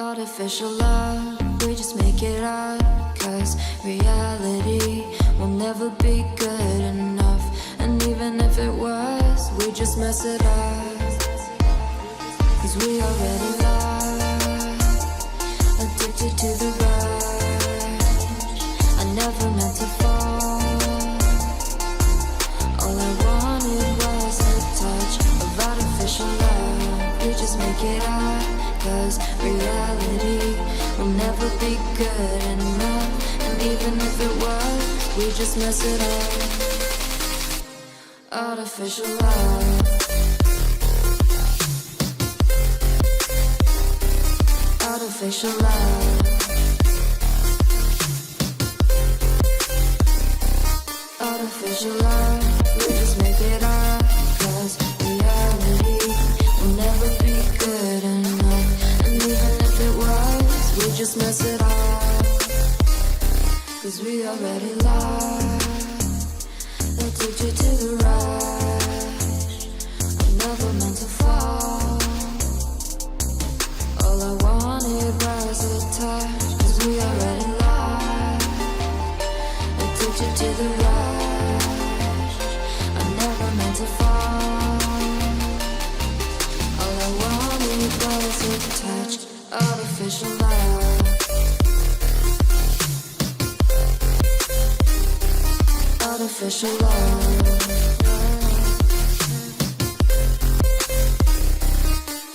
Artificial love, we just make it up. Cause reality will never be good enough. And even if it was, we just mess it up. Cause we already lost, addicted to the rush. I never meant to fall. All I wanted was a touch of artificial love. We just make it up. Cause reality will never be good enough. And even if it was, we just mess it up. Artificial love. Artificial love. Artificial love. We just make it up. Cause reality will never be good enough. And even if it was, we just mess it up. Cause we already lost, addicted to the rush. I never meant to fall. All I wanted was a touch. Cause we already lost, addicted to the rush. I never meant to fall. All I wanted was a touch. Artificial love. Artificial love.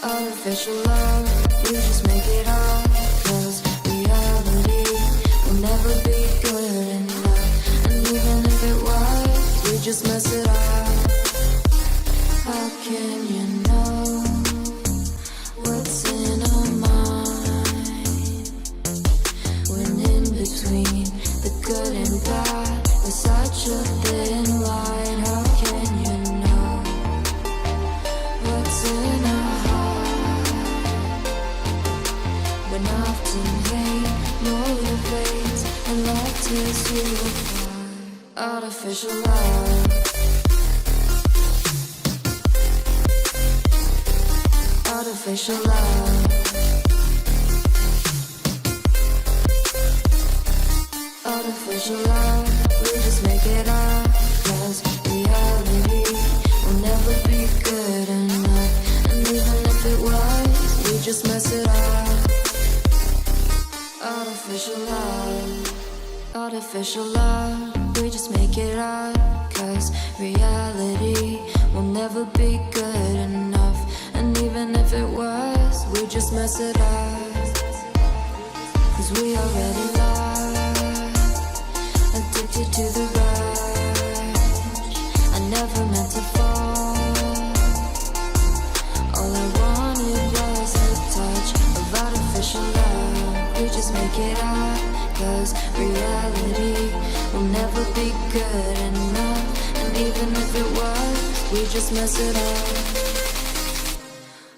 Artificial love. We just make it up. Cause reality will never be good enough. And even if it was, we just mess it up. How can you know what's in our mind when in between the good and bad there's such a thin line? How can you know what's in our heart when often hate motivates and love tears you apart? Artificial love. Artificial love. Artificial love. We just make it up. Cause reality will never be good enough. And even if it was, we just mess it up. Artificial love. Artificial love. We just make it up. Cause reality will never be good enough. And even if it was, we just mess it up. Cause we already lost, addicted to the rush. I never meant to fall. All I wanted was a touch of artificial love. We just make it up. Cause reality will never be good enough. And even if it was, we just mess it up.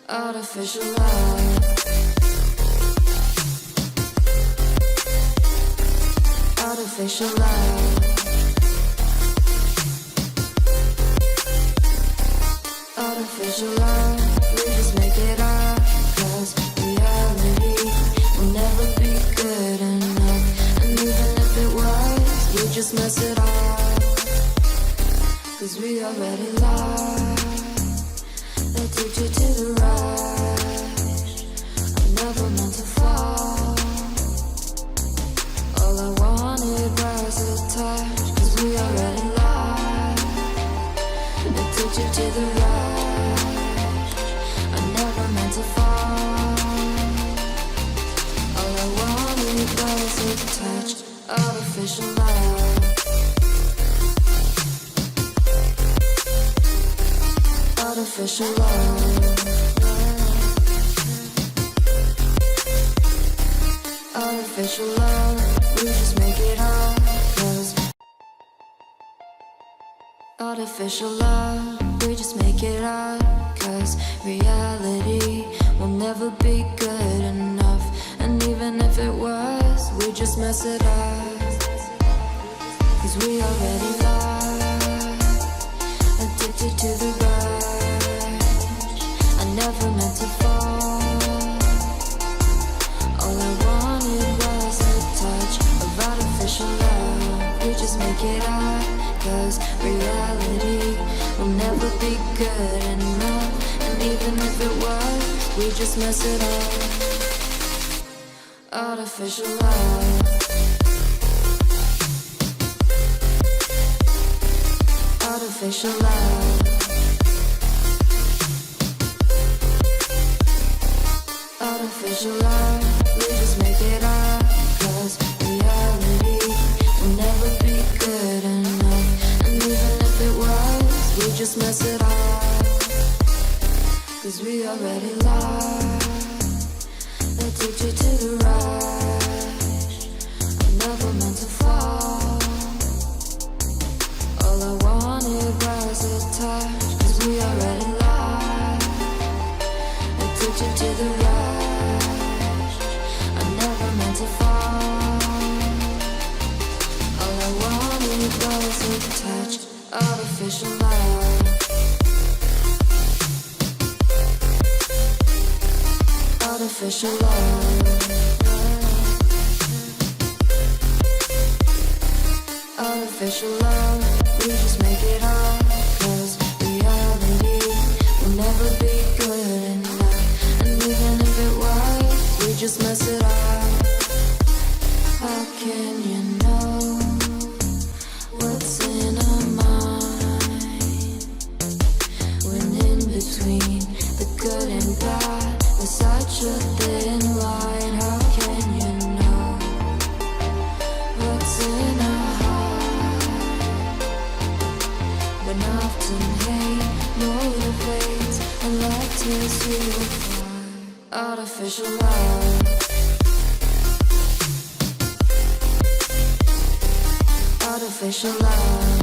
Artificial love. Artificial love. Artificial love. We just make it up. Cause reality will never be good enough. And even if it was, we just mess it up. Cause we already lost, addicted to the rush. I never meant to fall. All I wanted was a touch. Cause we already lost, addicted to the rush. I never meant to fall. All I wanted was a touch. Artificial love. Artificial love. Artificial love. We just make it up. Cause artificial love. We just make it up. Cause reality will never be good enough. And even if it was, we just mess it up. Cause we already lost, addicted to the rush. I never meant to fall. was, we just mess it up. Artificial love. Artificial love. Artificial love. We just make it up, 'cause reality will never be good enough. And even if it was, we just mess it up, 'cause we already lost. Addicted to the rush, I never meant to fall. All I wanted was a touch, 'cause we already lost. Addicted to the rush, I never meant to fall. All I wanted was a touch. Artificial love. Artificial love. Artificial love. We just make it up, 'cause reality will never be good enough. And even if it was, we just mess it up. How can you know what's in our mind, when in between the good and bad there's such a thin line? How can you know what's in our heart, when often hate motivates and love tears you apart? Artificial love. Artificial love.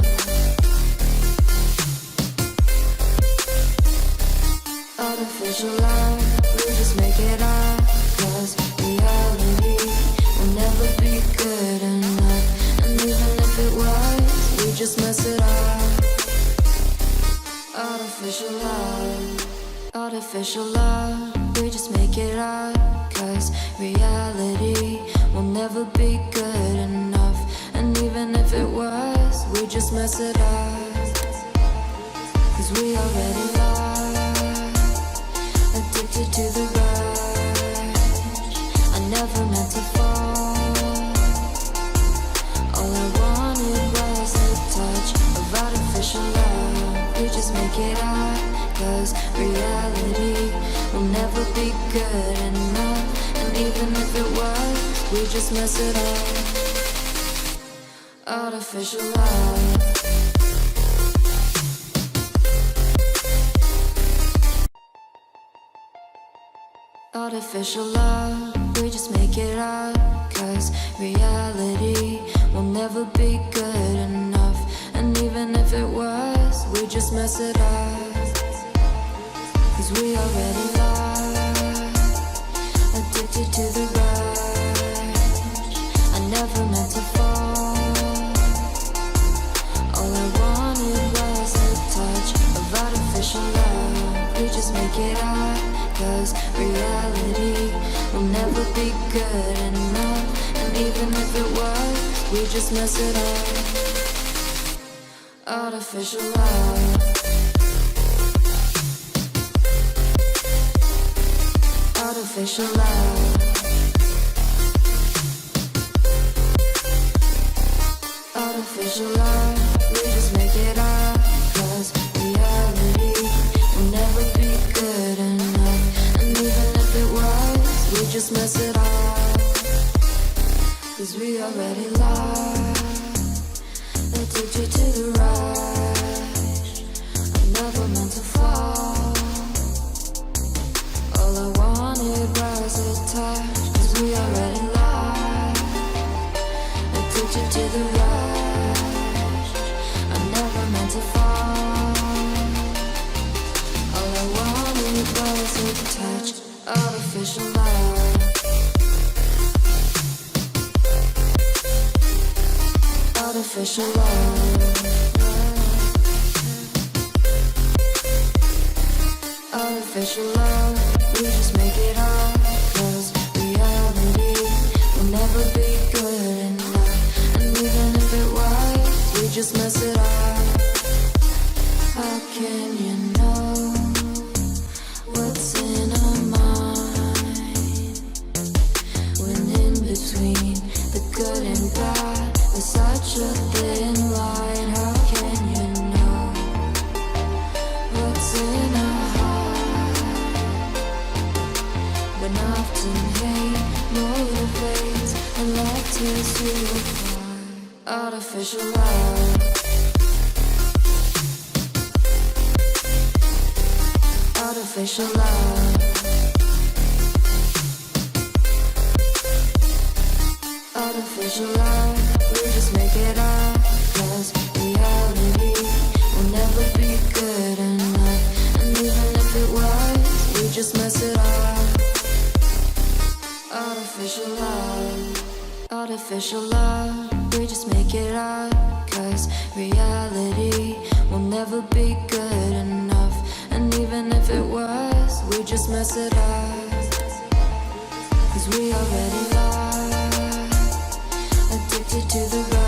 Artificial love. We just make it up, 'cause reality will never be good enough. And even if it was, we just mess it up. Artificial love. Artificial love. We just make it up, 'cause reality will never be good enough. And even if it was, we just mess it up, 'cause we already lost. Addicted to the rush, I never meant to fall. All I wanted was a touch of artificial love. We just make it up, 'cause reality will never be good enough. And even if it was, we just mess it up. Artificial love. Artificial love. We just make it up, 'cause reality will never be good enough. And even if it was, we just mess it up, 'cause we already lost. Addicted to the rush, I never meant to fall. All I wanted was a touch of artificial love. We just make it up, 'cause reality will never be good enough. And even if it was, we just mess it up. Artificial love. Artificial love. Artificial love. We just make it up, 'cause reality will never be good enough. And even if it was, we just mess it up, 'cause we already lost. Addicted to the rush, I never meant to fall. All I wanted was a touch, 'cause we already lost. Addicted to the rush, I never meant to fall. All I wanted was a touch. Artificial love. Artificial love. Artificial love. We just make it up, 'cause reality will never be good enough. And even if it was, we just mess it up. How can you know what's in doesn't hate, motivates, and like tears to your heart. Artificial love. Artificial love. Artificial love. We just make it up, 'cause reality will never be good enough. And even if it was, we just mess it up. Artificial love. Artificial love. We just make it up, 'cause reality will never be good enough. And even if it was, we just mess it up. 'Cause we already lost, addicted to the rush.